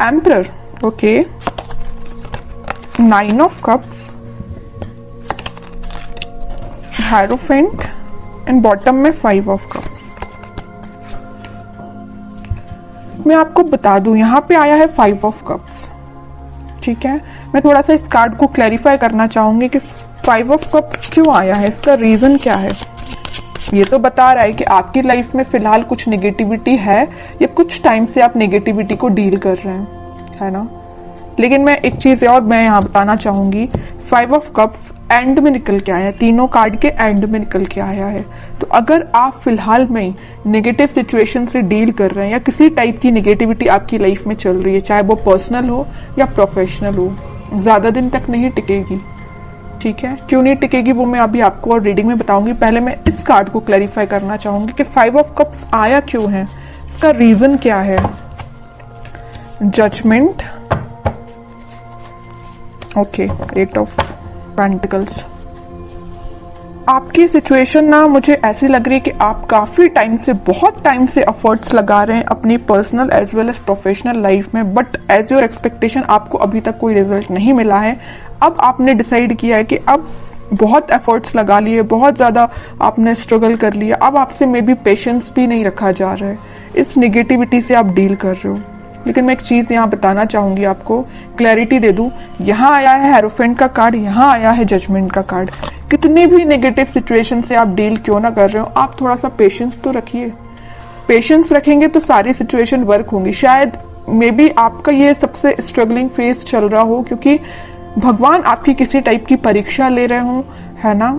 Emperor, okay, 9 of cups, hierophant and bottom में 5 of cups. मैं आपको बता दूं यहां पे आया है 5 ऑफ कप्स, ठीक है। मैं थोड़ा सा इस कार्ड को क्लैरिफाई करना चाहूंगी कि 5 ऑफ कप्स क्यों आया है, इसका रीजन क्या है। ये तो बता रहा है कि आपकी लाइफ में फिलहाल कुछ नेगेटिविटी है या कुछ टाइम से आप नेगेटिविटी को डील कर रहे हैं, है ना। लेकिन मैं एक चीज और मैं यहां बताना चाहूंगी, 5 ऑफ कप्स एंड में निकल के आया है, तीनों कार्ड के एंड में निकल के आया है। तो अगर आप फिलहाल में नेगेटिव सिचुएशन से डील कर रहे हैं या किसी टाइप की नेगेटिविटी आपकी लाइफ में चल रही है, चाहे वो पर्सनल हो या प्रोफेशनल हो, ज्यादा दिन तक नहीं टिकेगी, ठीक है। क्यों नहीं टिकेगी वो मैं अभी आपको और रीडिंग में बताऊंगी। पहले मैं इस कार्ड को क्लैरिफाई करना चाहूंगी कि 5 ऑफ कप्स आया क्यों है, इसका रीजन क्या है। Judgement, okay, 8 of pentacles. आपकी सिचुएशन ना मुझे ऐसी लग रही है कि आप काफी टाइम से, बहुत टाइम से एफर्ट्स लगा रहे हैं अपनी personal as well as professional life में, बट एज योर एक्सपेक्टेशन आपको अभी तक कोई रिजल्ट नहीं मिला है। अब आपने डिसाइड किया है कि अब बहुत एफर्ट्स लगा लिए, बहुत ज्यादा आपने स्ट्रगल कर लिया, अब आपसे मे बी पेशेंस भी नहीं रखा जा रहा है, इस निगेटिविटी से आप डील कर रहे हो। लेकिन मैं एक चीज यहाँ बताना चाहूंगी, आपको क्लैरिटी दे दूं। यहाँ आया है हेरोफेंट का कार्ड, यहाँ आया है जजमेंट का कार्ड। कितनी भी नेगेटिव सिचुएशन से आप डील क्यों ना कर रहे हो, आप थोड़ा सा पेशेंस तो रखिए। पेशेंस रखेंगे तो सारी सिचुएशन वर्क होंगी। शायद मे बी आपका ये सबसे स्ट्रगलिंग फेज चल रहा हो, क्योंकि भगवान आपकी किसी टाइप की परीक्षा ले रहे हो, है ना।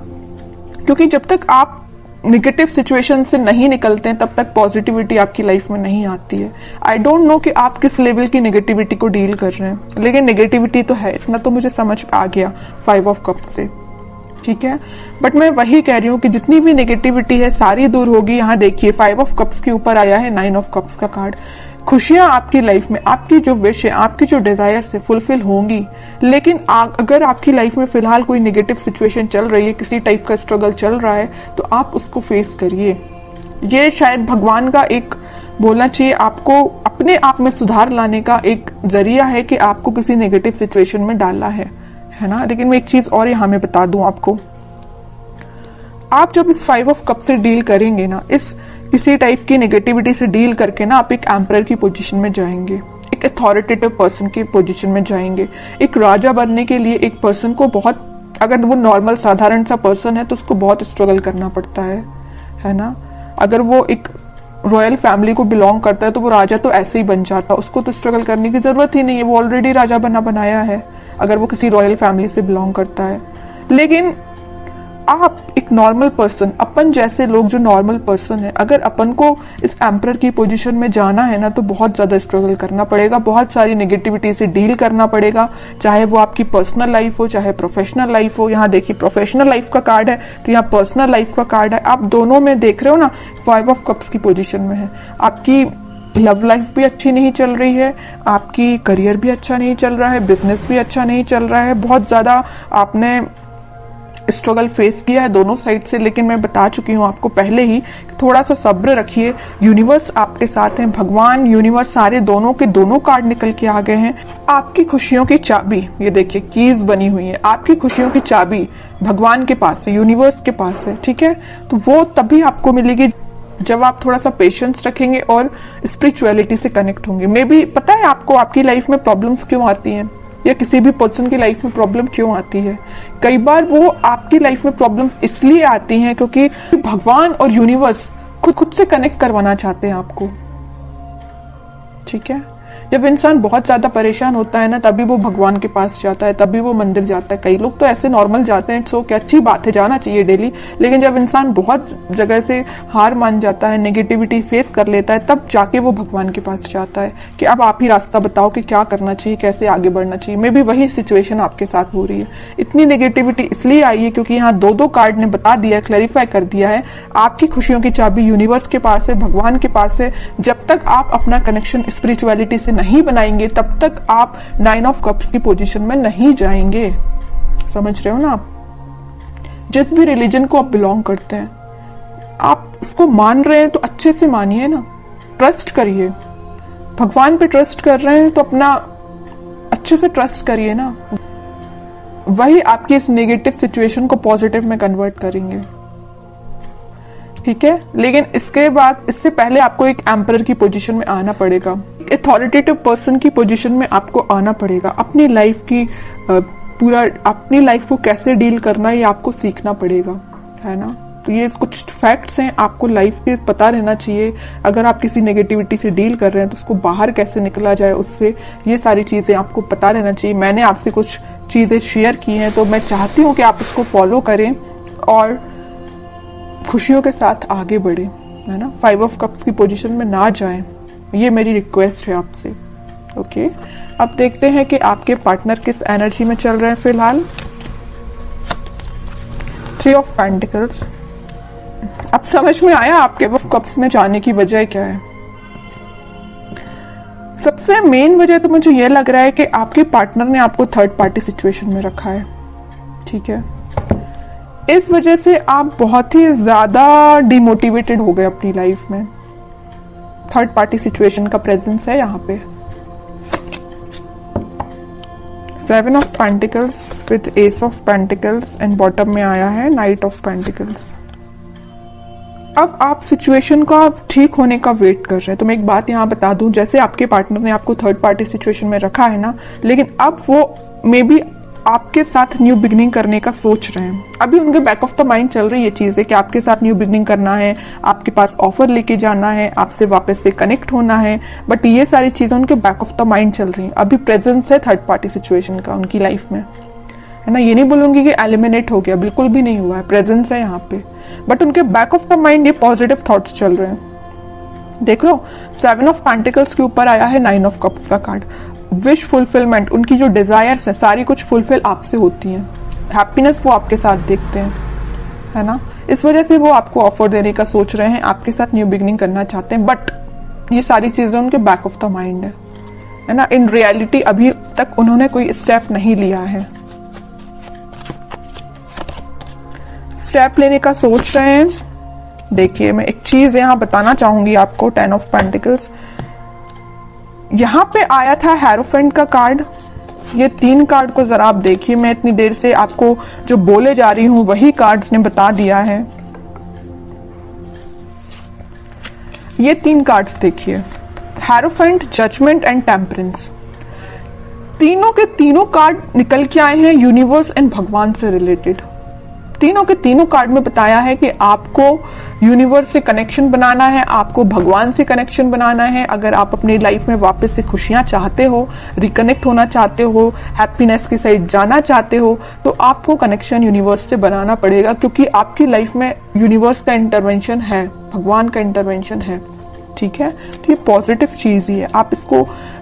क्योंकि जब तक आप निगेटिव सिचुएशन से नहीं निकलते हैं तब तक पॉजिटिविटी आपकी लाइफ में नहीं आती है। आई डोंट नो कि आप किस लेवल की नेगेटिविटी को डील कर रहे हैं, लेकिन नेगेटिविटी तो है, इतना तो मुझे समझ आ गया 5 ऑफ कप से, ठीक है। बट मैं वही कह रही हूँ कि जितनी भी नेगेटिविटी है सारी दूर होगी। यहाँ देखिए 5 ऑफ कप्स के ऊपर आया है 9 ऑफ कप्स का कार्ड। खुशियां आपकी लाइफ में, आपकी जो विश है, आपकी जो डिजायर से फुलफिल होंगी। लेकिन अगर आपकी लाइफ में फिलहाल कोई नेगेटिव सिचुएशन चल रही है, किसी टाइप का स्ट्रगल चल रहा है, तो आप उसको फेस करिए। ये शायद भगवान का एक बोलना चाहिए आपको अपने आप में सुधार लाने का एक जरिया है कि आपको किसी नेगेटिव सिचुएशन में डाला है ना। लेकिन मैं एक चीज और यहां में बता दूं आपको, आप जब इस 5 ऑफ कप से डील करेंगे ना, इस किसी टाइप की नेगेटिविटी से डील करके ना, आप एक एम्परर की पोजीशन में जाएंगे, एक अथॉरिटेटिव पर्सन की पोजीशन में जाएंगे। एक राजा बनने के लिए एक पर्सन को बहुत, अगर वो नॉर्मल साधारण सा पर्सन है तो उसको बहुत स्ट्रगल करना पड़ता है ना। अगर वो एक रॉयल फैमिली को बिलोंग करता है तो वो राजा तो ऐसे ही बन जाता, उसको तो स्ट्रगल करने की जरूरत ही नहीं है, वो ऑलरेडी राजा बनाया है अगर वो किसी रॉयल फैमिली से बिलोंग करता है। लेकिन आप एक नॉर्मल पर्सन, अपन जैसे लोग जो नॉर्मल पर्सन है, अगर अपन को इस एम्परर की पोजीशन में जाना है ना, तो बहुत ज्यादा स्ट्रगल करना पड़ेगा, बहुत सारी नेगेटिविटी से डील करना पड़ेगा, चाहे वो आपकी पर्सनल लाइफ हो चाहे प्रोफेशनल लाइफ हो। यहाँ देखिए प्रोफेशनल लाइफ का कार्ड है तो यहाँ पर्सनल लाइफ का कार्ड है। आप दोनों में देख रहे हो ना, 5 ऑफ कप्स की पोजीशन में है। आपकी लव लाइफ भी अच्छी नहीं चल रही है, आपकी करियर भी अच्छा नहीं चल रहा है, बिजनेस भी अच्छा नहीं चल रहा है, बहुत ज्यादा आपने स्ट्रगल फेस किया है दोनों साइड से। लेकिन मैं बता चुकी हूं आपको पहले ही, थोड़ा सा सब्र रखिए, यूनिवर्स आपके साथ है, भगवान यूनिवर्स सारे दोनों के दोनों कार्ड निकल के आ गए हैं। आपकी खुशियों की चाबी, ये देखिए कीज बनी हुई है, आपकी खुशियों की चाबी भगवान के पास है, यूनिवर्स के पास है, ठीक है। तो वो तभी आपको मिलेगी जब आप थोड़ा सा पेशेंस रखेंगे और स्पिरिचुअलिटी से कनेक्ट होंगे। मे बी पता है आपको आपकी लाइफ में प्रॉब्लम्स क्यों आती हैं, या किसी भी पर्सन की लाइफ में प्रॉब्लम क्यों आती है। कई बार वो आपकी लाइफ में प्रॉब्लम्स इसलिए आती हैं क्योंकि भगवान और यूनिवर्स खुद से कनेक्ट करवाना चाहते हैं आपको, ठीक है। जब इंसान बहुत ज्यादा परेशान होता है ना, तभी वो भगवान के पास जाता है, तभी वो मंदिर जाता है। कई लोग तो ऐसे नॉर्मल जाते हैं, सो क्या अच्छी बात है, जाना चाहिए डेली। लेकिन जब इंसान बहुत जगह से हार मान जाता है, नेगेटिविटी फेस कर लेता है, तब जाके वो भगवान के पास जाता है कि अब आप ही रास्ता बताओ कि क्या करना चाहिए, कैसे आगे बढ़ना चाहिए। मे बी वही सिचुएशन आपके साथ हो रही है। इतनी नेगेटिविटी इसलिए आई है क्योंकि यहाँ दो कार्ड ने बता दिया, क्लैरिफाई कर दिया है, आपकी खुशियों की चाबी यूनिवर्स के पास है, भगवान के पास है। जब तक आप अपना कनेक्शन स्पिरिचुअलिटी से नहीं बनाएंगे तब तक आप 9 ऑफ कप्स की पोजीशन में नहीं जाएंगे। समझ रहे हो ना आप? जिस भी रिलीजन को आप बिलोंग करते हैं, आप उसको मान रहे हैं तो अच्छे से मानिए ना, ट्रस्ट करिए। भगवान पे ट्रस्ट कर रहे हैं तो अपना अच्छे से ट्रस्ट करिए ना, वही आपकी इस नेगेटिव सिचुएशन को पॉजिटिव में कन्वर्ट करेंगे। ठीक है, लेकिन इसके बाद, इससे पहले आपको एक एम्परर की पोजीशन में आना पड़ेगा, अथॉरिटेटिव पर्सन की पोजीशन में आपको आना पड़ेगा। अपनी लाइफ की पूरा अपनी लाइफ को कैसे डील करना है ये आपको सीखना पड़ेगा, है ना। तो ये कुछ फैक्ट्स हैं, आपको लाइफ के पता रहना चाहिए। अगर आप किसी नेगेटिविटी से डील कर रहे हैं तो उसको बाहर कैसे निकला जाए उससे, ये सारी चीजें आपको पता रहना चाहिए। मैंने आपसे कुछ चीजें शेयर की हैं तो मैं चाहती हूँ कि आप उसको फॉलो करें और खुशियों के साथ आगे बढ़े, है ना। 5 ऑफ कप्स की पोजीशन में ना जाएं, ये मेरी रिक्वेस्ट है आपसे। ओके, अब देखते हैं कि आपके पार्टनर किस एनर्जी में चल रहे हैं फिलहाल। 3 ऑफ पेंटिकल्स। अब समझ में आया आपके कप्स में जाने की वजह क्या है। सबसे मेन वजह तो मुझे यह लग रहा है कि आपके पार्टनर ने आपको थर्ड पार्टी सिचुएशन में रखा है। ठीक है, इस वजह से आप बहुत ही ज्यादा डिमोटिवेटेड हो गए अपनी लाइफ में। थर्ड पार्टी सिचुएशन का प्रेजेंस है यहाँ पे। 7 of pentacles with S of pentacles and bottom में आया है नाइट ऑफ पेंटिकल्स। अब आप सिचुएशन का ठीक होने का वेट कर रहे हैं। तो मैं एक बात यहाँ बता दूं, जैसे आपके पार्टनर ने आपको थर्ड पार्टी सिचुएशन में रखा है ना, लेकिन अब वो मे बी आपके साथ न्यू बिगनिंग करने का सोच रहे हैं। अभी उनके बैक ऑफ द माइंड चल रही है चीज है कि आपके साथ न्यू बिगनिंग करना है, आपके पास ऑफर लेके जाना है, आपसे वापस से कनेक्ट होना है, बट ये सारी चीजें उनके बैक ऑफ द माइंड चल रही है। अभी प्रेजेंस है थर्ड पार्टी सिचुएशन का उनकी लाइफ में, है ना। ये नहीं बोलूंगी कि एलिमिनेट हो गया, बिल्कुल भी नहीं हुआ है, प्रेजेंस है यहाँ पे, बट उनके बैक ऑफ द माइंड ये पॉजिटिव थॉट्स चल रहे हैं। देख लो, 7 ऑफ पेंटिकल्स के ऊपर आया है 9 ऑफ कप्स का कार्ड। विश फुलफिलमेंट, उनकी जो डिजायर्स है सारी कुछ फुलफिल आपसे होती हैं। हैप्पीनेस वो आपके साथ देखते हैं, है ना। इस वजह से वो आपको ऑफर देने का सोच रहे हैं, आपके साथ न्यू बिगनिंग करना चाहते हैं, बट ये सारी चीजें उनके बैक ऑफ द माइंड है ना। इन रियलिटी अभी तक उन्होंने कोई स्टेप नहीं लिया है, स्टेप लेने का सोच रहे हैं। देखिए, मैं एक चीज यहां बताना चाहूंगी आपको। 10 ऑफ पेंटिकल्स यहां पे आया था, हेरोफेंट का कार्ड। ये 3 कार्ड को जरा आप देखिए, मैं इतनी देर से आपको जो बोले जा रही हूं वही कार्ड्स ने बता दिया है। ये 3 कार्ड्स देखिए, हेरोफेंट, जजमेंट एंड टेम्परेंस। तीनों के तीनों कार्ड निकल के आए हैं यूनिवर्स एंड भगवान से रिलेटेड। तीनों के तीनों कार्ड में बताया है कि आपको यूनिवर्स से कनेक्शन बनाना है, आपको भगवान से कनेक्शन बनाना है। अगर आप अपनी लाइफ में वापस से खुशियां चाहते हो, रिकनेक्ट होना चाहते हो, हैप्पीनेस की साइड जाना चाहते हो, तो आपको कनेक्शन यूनिवर्स से बनाना पड़ेगा, क्योंकि आपकी लाइफ में यूनिवर्स का इंटरवेंशन है, भगवान का इंटरवेंशन है। ठीक है, तो ये पॉजिटिव चीज ही है। आप इसको,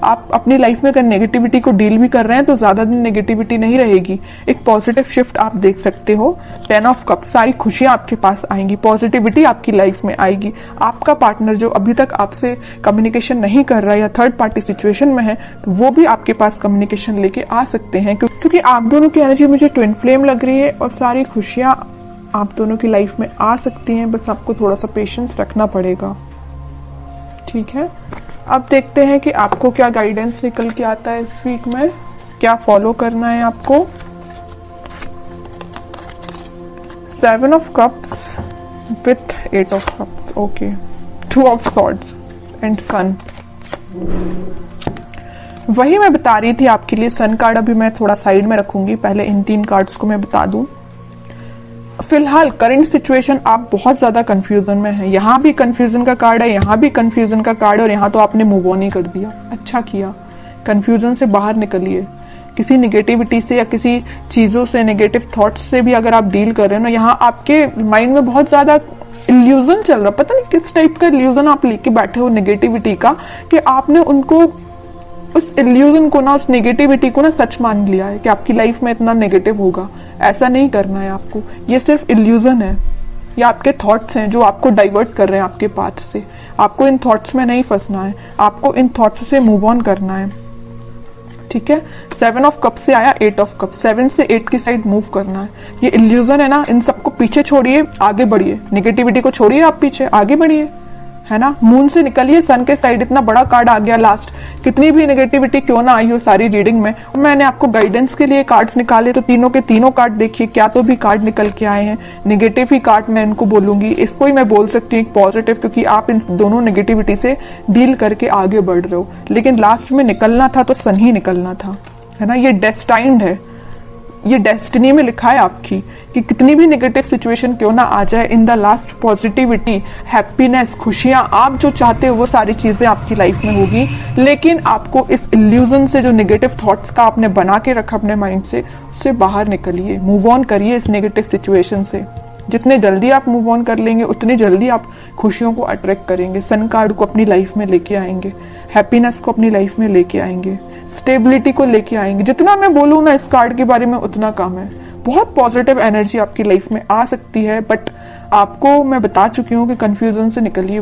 आप अपनी लाइफ में अगर नेगेटिविटी को डील भी कर रहे हैं तो ज्यादा दिन नेगेटिविटी नहीं रहेगी, एक पॉजिटिव शिफ्ट आप देख सकते हो। 10 ऑफ कप, सारी खुशियां आपके पास आएंगी, पॉजिटिविटी आपकी लाइफ में आएगी। आपका पार्टनर जो अभी तक आपसे कम्युनिकेशन नहीं कर रहा है या थर्ड पार्टी सिचुएशन में है, तो वो भी आपके पास कम्युनिकेशन लेके आ सकते हैं, क्योंकि आप दोनों की एनर्जी मुझे ट्विन फ्लेम लग रही है और सारी खुशियां आप दोनों की लाइफ में आ सकती हैं। बस आपको थोड़ा सा पेशेंस रखना पड़ेगा। ठीक है, अब देखते हैं कि आपको क्या गाइडेंस निकल के आता है इस वीक में, क्या फॉलो करना है आपको। 7 of cups with 8 of cups, okay. 2 of swords and sun. वही मैं बता रही थी आपके लिए। सन कार्ड अभी मैं थोड़ा साइड में रखूंगी, पहले इन 3 कार्ड्स को मैं बता दूं। फिलहाल करंट सिचुएशन आप बहुत ज्यादा कंफ्यूजन में हैं। यहां भी कंफ्यूजन का कार्ड है, यहां भी कंफ्यूजन का कार्ड है, और यहां तो आपने मूव ऑन ही कर दिया। अच्छा किया, कंफ्यूजन से बाहर निकलिए। किसी नेगेटिविटी से या किसी चीजों से, नेगेटिव थॉट्स से भी अगर आप डील कर रहे हो ना, यहाँ आपके माइंड में बहुत ज्यादा इल्यूजन चल रहा, पता नहीं किस टाइप का इल्यूजन आप लेके बैठे हो नेगेटिविटी का, कि आपने उनको, उस इल्यूजन को ना, उस नेगेटिविटी को ना सच मान लिया है कि आपकी लाइफ में इतना नेगेटिव होगा। ऐसा नहीं करना है आपको, ये सिर्फ इल्यूजन है, ये आपके थॉट्स हैं जो आपको डाइवर्ट कर रहे हैं आपके पाथ से। आपको इन थॉट्स में नहीं फंसना है, आपको इन थॉट्स से मूव ऑन करना है। ठीक है, 7 ऑफ कप से आया 8 ऑफ कप, 7 से 8 की साइड मूव करना है। ये इल्यूजन है ना, इन सबको पीछे छोड़िए, आगे बढ़िए। नेगेटिविटी को छोड़िए, आप पीछे आगे बढ़िए, है ना। मून से निकलिए, सन के साइड इतना बड़ा कार्ड आ गया लास्ट, कितनी भी नेगेटिविटी क्यों ना आई हो सारी रीडिंग में। मैंने आपको गाइडेंस के लिए कार्ड्स निकाले तो तीनों के तीनों कार्ड देखिए, क्या तो भी कार्ड निकल के आए हैं। नेगेटिव ही कार्ड मैं इनको बोलूंगी, इसको ही मैं बोल सकती हूँ पॉजिटिव, क्योंकि आप इन दोनों नेगेटिविटी से डील करके आगे बढ़ रहे हो। लेकिन लास्ट में निकलना था तो सन ही निकलना था, है ना। ये डेस्टाइन्ड है, ये डेस्टिनी में लिखा है आपकी कि कितनी भी नेगेटिव सिचुएशन क्यों ना आ जाए, in the last positivity, happiness, खुशियां, आप जो चाहते हो वो सारी चीजें आपकी लाइफ में होगी। लेकिन आपको इस इल्यूजन से, जो नेगेटिव थॉट्स का आपने बना के रखा अपने माइंड से, उससे बाहर निकलिए, मूव ऑन करिए इस नेगेटिव सिचुएशन से। जितने जल्दी आप मूव ऑन कर लेंगे उतनी जल्दी आप खुशियों को अट्रैक्ट करेंगे, सन कार्ड को अपनी लाइफ में लेके आएंगे, हैप्पीनेस को अपनी लाइफ में लेके आएंगे, स्टेबिलिटी को लेके आएंगे। जितना मैं बोलूं ना इस कार्ड के बारे में उतना कम है। बहुत पॉजिटिव एनर्जी आपकी लाइफ में आ सकती है, बट आपको मैं बता चुकी हूँ कि कंफ्यूजन से निकलिए।